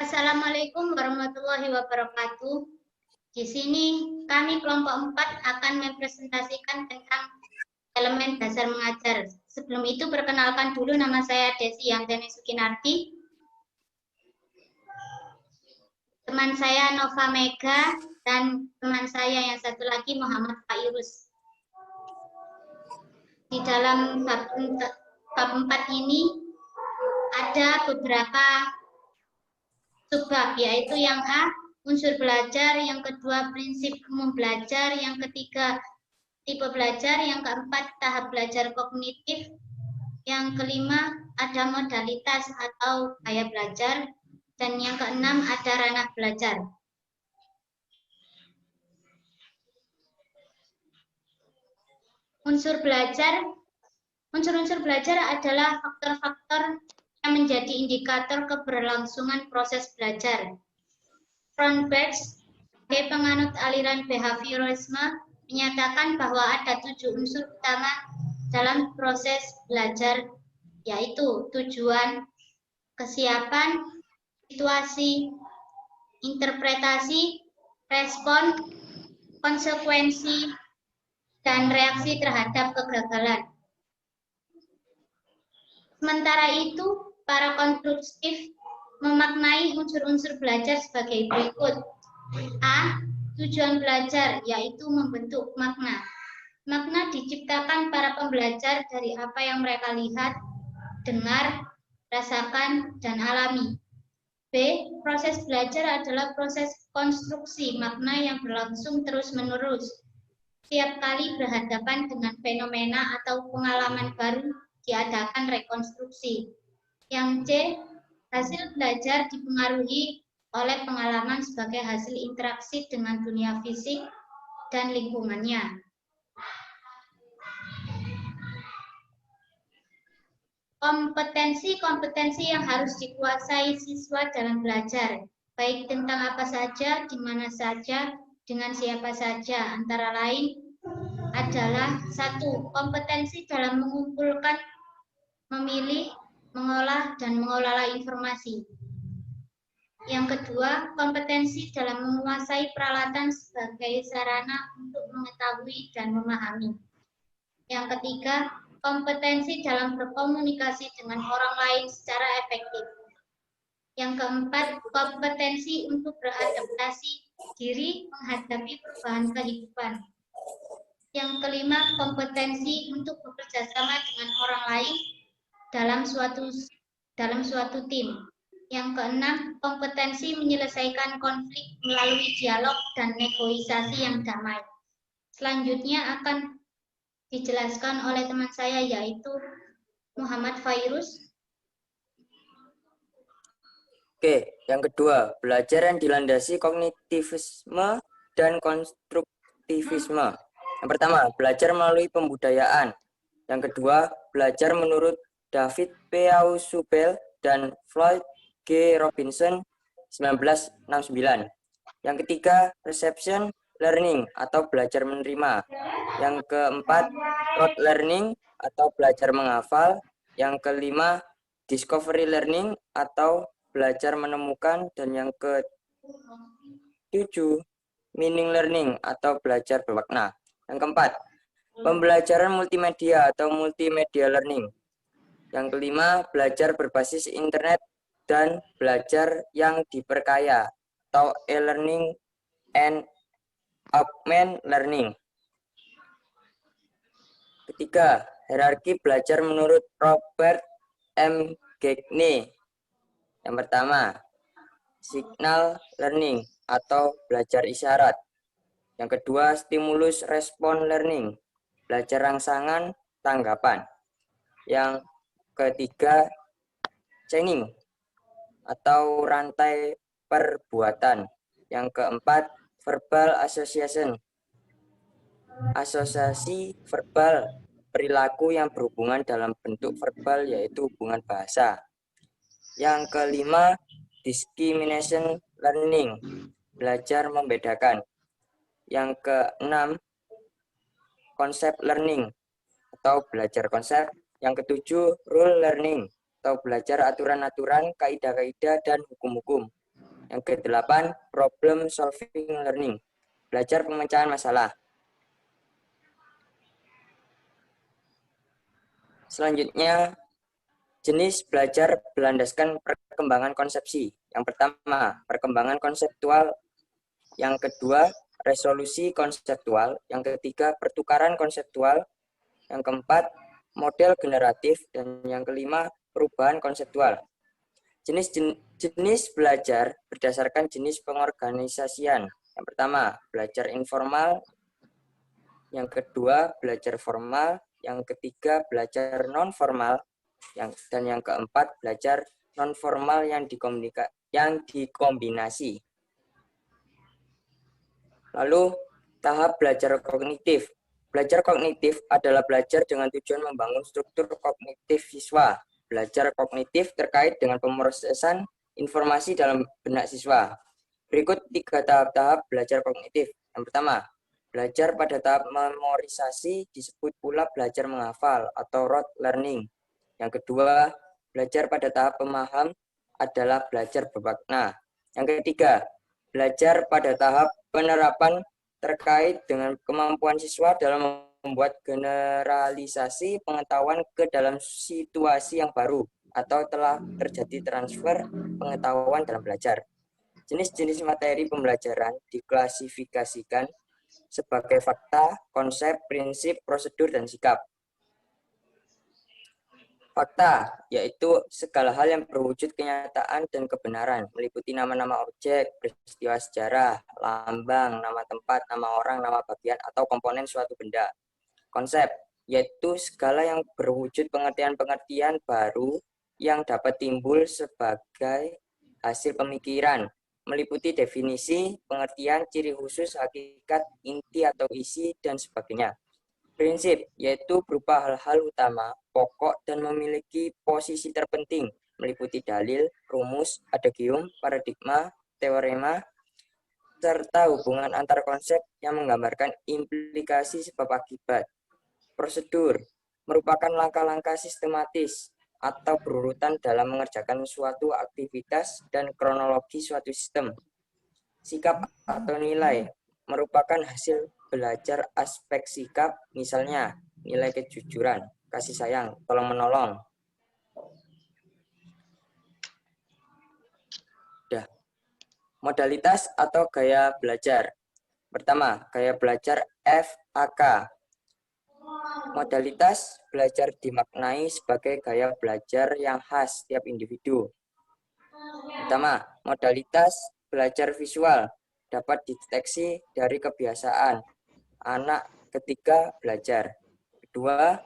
Assalamualaikum warahmatullahi wabarakatuh. Di sini kami kelompok 4 akan mempresentasikan tentang elemen dasar mengajar. Sebelum itu perkenalkan dulu, nama saya Desi Yanteni Sukinarti. Teman saya Nova Mega dan teman saya yang satu lagi Muhammad Fairuz. Di dalam bab 4 ini ada beberapa subbab, yaitu yang A, unsur belajar, yang kedua prinsip umum belajar, yang ketiga tipe belajar, yang keempat tahap belajar kognitif, yang kelima ada modalitas atau gaya belajar, dan yang keenam ada ranah belajar. Unsur belajar adalah faktor-faktor yang menjadi indikator keberlangsungan proses belajar. Cronberg, sebagai penganut aliran behavioralisme, menyatakan bahwa ada 7 unsur utama dalam proses belajar, yaitu tujuan, kesiapan, situasi, interpretasi, respon, konsekuensi, dan reaksi terhadap kegagalan. Sementara itu, para konstruktif memaknai unsur-unsur belajar sebagai berikut. A. Tujuan belajar, yaitu membentuk makna. Makna diciptakan para pembelajar dari apa yang mereka lihat, dengar, rasakan, dan alami. B. Proses belajar adalah proses konstruksi makna yang berlangsung terus-menerus. Setiap kali berhadapan dengan fenomena atau pengalaman baru, diadakan rekonstruksi. Yang C, hasil belajar dipengaruhi oleh pengalaman sebagai hasil interaksi dengan dunia fisik dan lingkungannya. Kompetensi-kompetensi yang harus dikuasai siswa dalam belajar, baik tentang apa saja, di mana saja, dengan siapa saja, antara lain adalah 1. Kompetensi dalam mengumpulkan, memilih, mengolah, dan mengelola informasi. Yang kedua, kompetensi dalam menguasai peralatan sebagai sarana untuk mengetahui dan memahami. Yang ketiga, kompetensi dalam berkomunikasi dengan orang lain secara efektif. Yang keempat, kompetensi untuk beradaptasi diri menghadapi perubahan kehidupan. Yang kelima, kompetensi untuk bekerja sama dengan orang lain dalam suatu tim. Yang keenam, kompetensi menyelesaikan konflik melalui dialog dan negosiasi yang damai. Selanjutnya akan dijelaskan oleh teman saya, yaitu Muhammad Fairuz. Oke, yang kedua, belajar yang dilandasi kognitivisme dan konstruktivisme. Yang pertama, belajar melalui pembudayaan. Yang kedua, belajar menurut David P. Ausubel dan Floyd G. Robinson 1969. Yang ketiga, reception learning atau belajar menerima. Yang keempat, rote learning atau belajar menghafal. Yang kelima, discovery learning atau belajar menemukan. Dan yang ketujuh, meaning learning atau belajar bermakna. Yang keempat, pembelajaran multimedia atau multimedia learning. Yang kelima, belajar berbasis internet dan belajar yang diperkaya atau e-learning and augmented learning. Ketiga, hierarki belajar menurut Robert M. Gagne. Yang pertama, signal learning atau belajar isyarat. Yang kedua, stimulus respon learning, belajar rangsangan tanggapan. Yang ketiga, chaining atau rantai perbuatan. Yang keempat, verbal association, asosiasi verbal, perilaku yang berhubungan dalam bentuk verbal, yaitu hubungan bahasa. Yang kelima, discrimination learning, belajar membedakan. Yang keenam, konsep learning atau belajar konsep. Yang ketujuh, rule learning atau belajar aturan-aturan, kaidah-kaidah, dan hukum-hukum. Yang ke-8, problem solving learning. Belajar pemecahan masalah. Selanjutnya, jenis belajar berlandaskan perkembangan konsepsi. Yang pertama, perkembangan konseptual. Yang kedua, resolusi konseptual. Yang ketiga, pertukaran konseptual. Yang keempat, model generatif. Dan yang kelima, perubahan konseptual. Jenis belajar berdasarkan jenis pengorganisasian. Yang pertama, belajar informal. Yang kedua, belajar formal. Yang ketiga, belajar non-formal. Dan yang keempat, belajar non-formal yang dikombinasi. Lalu, tahap belajar kognitif. Belajar kognitif adalah belajar dengan tujuan membangun struktur kognitif siswa. Belajar kognitif terkait dengan pemrosesan informasi dalam benak siswa. Berikut 3 tahap-tahap belajar kognitif. Yang pertama, belajar pada tahap memorisasi disebut pula belajar menghafal atau rote learning. Yang kedua, belajar pada tahap pemaham adalah belajar bermakna. Yang ketiga, belajar pada tahap penerapan terkait dengan kemampuan siswa dalam membuat generalisasi pengetahuan ke dalam situasi yang baru atau telah terjadi transfer pengetahuan dalam belajar. Jenis-jenis materi pembelajaran diklasifikasikan sebagai fakta, konsep, prinsip, prosedur, dan sikap. Fakta, yaitu segala hal yang berwujud kenyataan dan kebenaran, meliputi nama-nama objek, peristiwa sejarah, lambang, nama tempat, nama orang, nama bagian, atau komponen suatu benda. Konsep, yaitu segala yang berwujud pengertian-pengertian baru yang dapat timbul sebagai hasil pemikiran, meliputi definisi, pengertian, ciri khusus, hakikat, inti atau isi, dan sebagainya. Prinsip, yaitu berupa hal-hal utama, pokok, dan memiliki posisi terpenting, meliputi dalil, rumus, adagium, paradigma, teorema, serta hubungan antar konsep yang menggambarkan implikasi sebab akibat. Prosedur, merupakan langkah-langkah sistematis atau berurutan dalam mengerjakan suatu aktivitas dan kronologi suatu sistem. Sikap atau nilai, merupakan hasil belajar aspek sikap, misalnya nilai kejujuran, kasih sayang, tolong-menolong. Modalitas atau gaya belajar. Pertama, gaya belajar FAK. Modalitas belajar dimaknai sebagai gaya belajar yang khas setiap individu. Pertama, modalitas belajar visual dapat dideteksi dari kebiasaan anak ketika belajar. Kedua,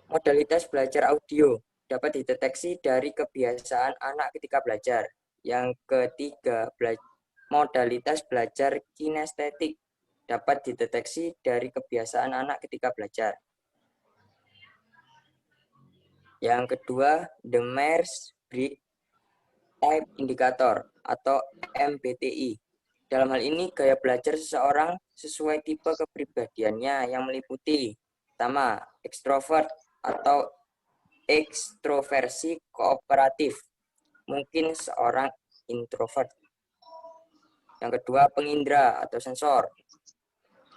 modalitas belajar audio dapat dideteksi dari kebiasaan anak ketika belajar. Yang ketiga, modalitas belajar kinestetik dapat dideteksi dari kebiasaan anak ketika belajar. Yang kedua, the Myers-Briggs Type Indicator atau MBTI. Dalam hal ini, gaya belajar seseorang sesuai tipe kepribadiannya yang meliputi pertama, ekstrovert atau ekstroversi kooperatif. Mungkin seorang introvert. Yang kedua, pengindra atau sensor.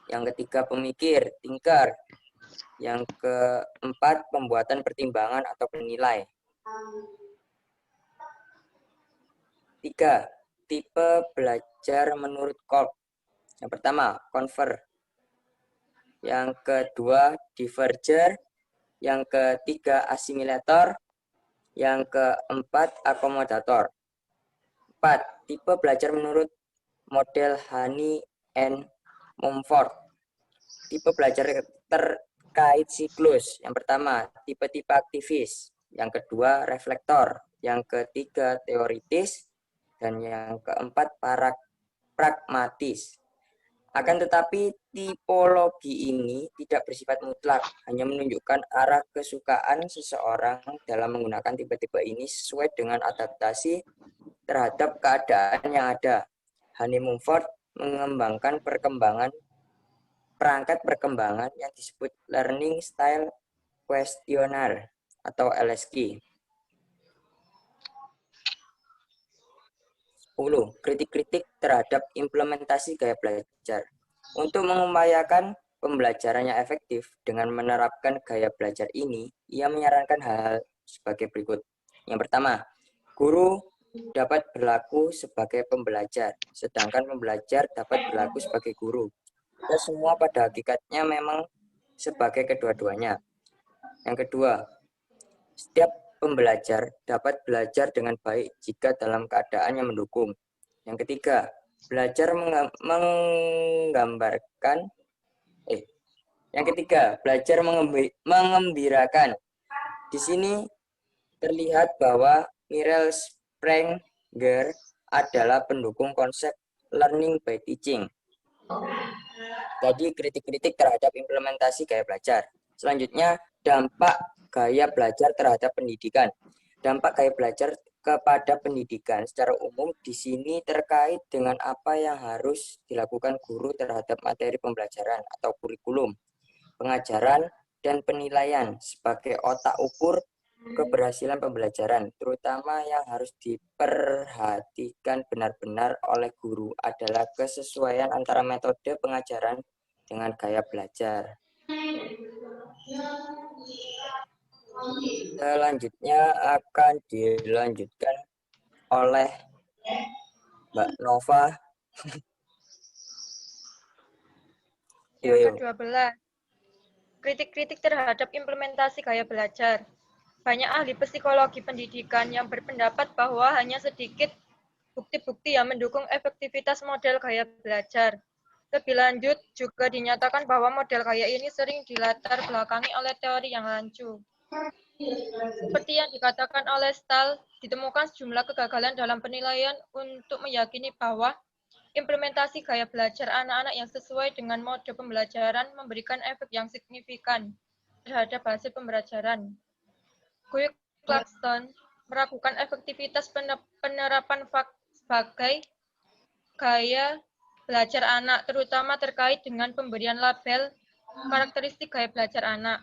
Yang ketiga, pemikir, thinker. Yang keempat, pembuatan pertimbangan atau penilai. 3. Tipe belajar menurut Kolb. Yang pertama, conver. Yang kedua, diverger. Yang ketiga, assimilator. Yang keempat, akomodator. 4. Tipe belajar menurut model Honey and Mumford. Tipe belajar terkait siklus. Yang pertama, tipe-tipe aktivis. Yang kedua, reflektor. Yang ketiga, teoritis. Dan yang keempat, pragmatis. Akan tetapi, tipologi ini tidak bersifat mutlak, hanya menunjukkan arah kesukaan seseorang dalam menggunakan tipe-tipe ini sesuai dengan adaptasi terhadap keadaan yang ada. Honey Mumford mengembangkan perangkat perkembangan yang disebut Learning Style Questionnaire atau LSQ. 10. Kritik-kritik terhadap implementasi gaya belajar. Untuk mengupayakan pembelajarannya efektif dengan menerapkan gaya belajar ini, ia menyarankan hal-hal sebagai berikut. Yang pertama, guru dapat berlaku sebagai pembelajar, sedangkan pembelajar dapat berlaku sebagai guru. Kita semua pada hakikatnya memang sebagai kedua-duanya. Yang kedua, setiap pembelajar dapat belajar dengan baik jika dalam keadaan yang mendukung. Yang ketiga, belajar menggambarkan yang ketiga, belajar mengembirakan. Di sini terlihat bahwa Mireille Sprenger adalah pendukung konsep learning by teaching. Jadi kritik-kritik terhadap implementasi gaya belajar. Selanjutnya, dampak gaya belajar terhadap pendidikan. Dampak gaya belajar kepada pendidikan secara umum di sini terkait dengan apa yang harus dilakukan guru terhadap materi pembelajaran atau kurikulum, pengajaran, dan penilaian sebagai otak ukur keberhasilan pembelajaran, terutama yang harus diperhatikan benar-benar oleh guru adalah kesesuaian antara metode pengajaran dengan gaya belajar. Selanjutnya akan dilanjutkan oleh Mbak Nova. Yang ke-12. Kritik-kritik terhadap implementasi gaya belajar. Banyak ahli psikologi pendidikan yang berpendapat bahwa hanya sedikit bukti-bukti yang mendukung efektivitas model gaya belajar. Lebih lanjut, juga dinyatakan bahwa model gaya ini sering dilatar belakangi oleh teori yang rancu. Seperti yang dikatakan oleh Stahl, ditemukan sejumlah kegagalan dalam penilaian untuk meyakini bahwa implementasi gaya belajar anak-anak yang sesuai dengan mode pembelajaran memberikan efek yang signifikan terhadap hasil pembelajaran. Guy Clarkson meragukan efektivitas penerapan sebagai gaya belajar anak, terutama terkait dengan pemberian label karakteristik gaya belajar anak.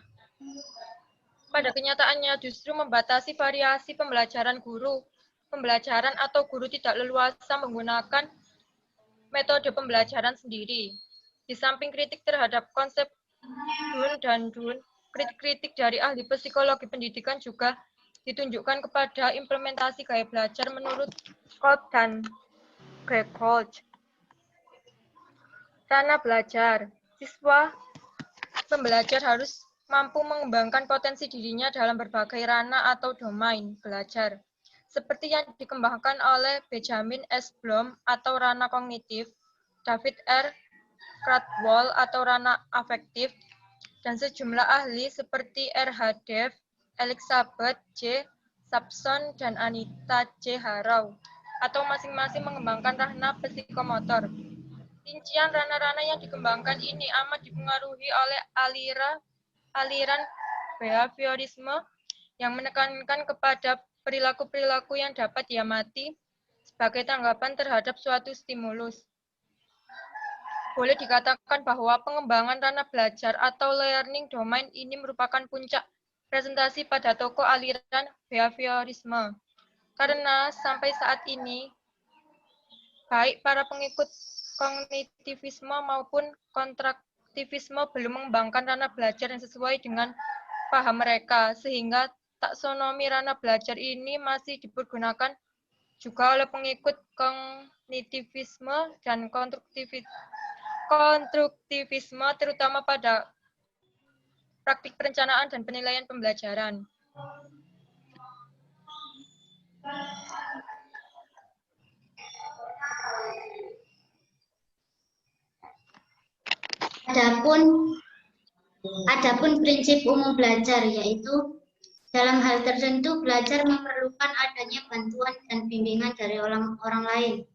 Pada kenyataannya justru membatasi variasi pembelajaran guru. Pembelajaran atau guru tidak leluasa menggunakan metode pembelajaran sendiri. Di samping kritik terhadap konsep Dun dan Dun, kritik-kritik dari ahli psikologi pendidikan juga ditunjukkan kepada implementasi gaya belajar menurut Kolb dan Gregold. Ranah belajar. Siswa pembelajar harus mampu mengembangkan potensi dirinya dalam berbagai ranah atau domain belajar, seperti yang dikembangkan oleh Benjamin S. Bloom atau ranah kognitif, David R. Cradwell atau ranah afektif, dan sejumlah ahli seperti R. H. Dev, Elizabeth J. Sampson, dan Anita J. Harrow, atau masing-masing mengembangkan ranah psikomotor. Rincian ranah-ranah yang dikembangkan ini amat dipengaruhi oleh aliran behaviorisme yang menekankan kepada perilaku-perilaku yang dapat diamati sebagai tanggapan terhadap suatu stimulus. Boleh dikatakan bahwa pengembangan ranah belajar atau learning domain ini merupakan puncak presentasi pada tokoh aliran behaviorisme. Karena sampai saat ini, baik para pengikut kognitivisme maupun kontraktivisme belum mengembangkan ranah belajar yang sesuai dengan paham mereka, sehingga taksonomi ranah belajar ini masih dipergunakan juga oleh pengikut kognitivisme dan konstruktivisme, terutama pada praktik perencanaan dan penilaian pembelajaran. Adapun prinsip umum belajar, yaitu dalam hal tertentu belajar memerlukan adanya bantuan dan bimbingan dari orang lain.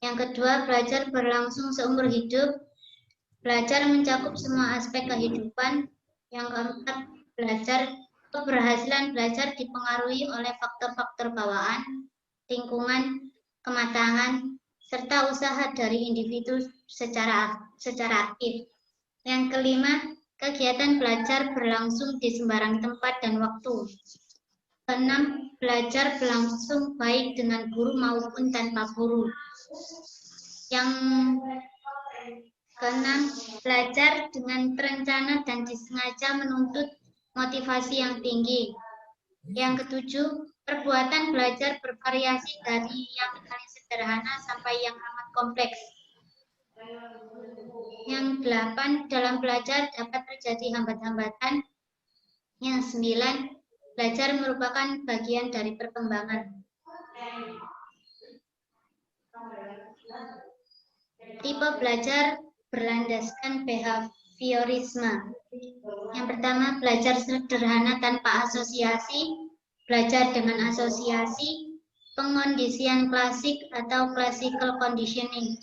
Yang kedua, belajar berlangsung seumur hidup. Belajar mencakup semua aspek kehidupan. Yang keempat, keberhasilan belajar dipengaruhi oleh faktor-faktor bawaan, lingkungan, kematangan, serta usaha dari individu secara aktif. Yang kelima, kegiatan belajar berlangsung di sembarang tempat dan waktu. Keenam, belajar berlangsung baik dengan guru maupun tanpa guru. Yang keenam, belajar dengan terencana dan disengaja menuntut motivasi yang tinggi. Yang ketujuh, perbuatan belajar bervariasi dari yang paling sederhana sampai yang amat kompleks. Yang delapan, dalam belajar dapat terjadi hambatan-hambatan. Yang sembilan, belajar merupakan bagian dari perkembangan. Tipe belajar berlandaskan behaviorisme. Yang pertama, belajar sederhana tanpa asosiasi, belajar dengan asosiasi, pengondisian klasik atau classical conditioning.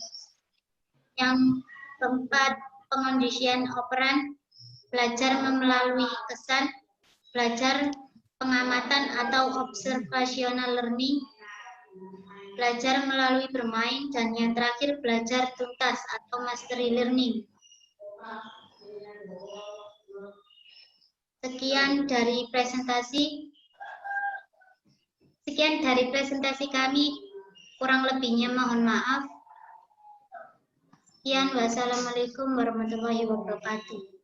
Yang keempat, pengondisian operan, belajar melalui kesan, belajar pengamatan atau observational learning, belajar melalui bermain, dan yang terakhir belajar tuntas atau mastery learning. Sekian dari presentasi kami, kurang lebihnya mohon maaf. Sekian, wassalamualaikum warahmatullahi wabarakatuh.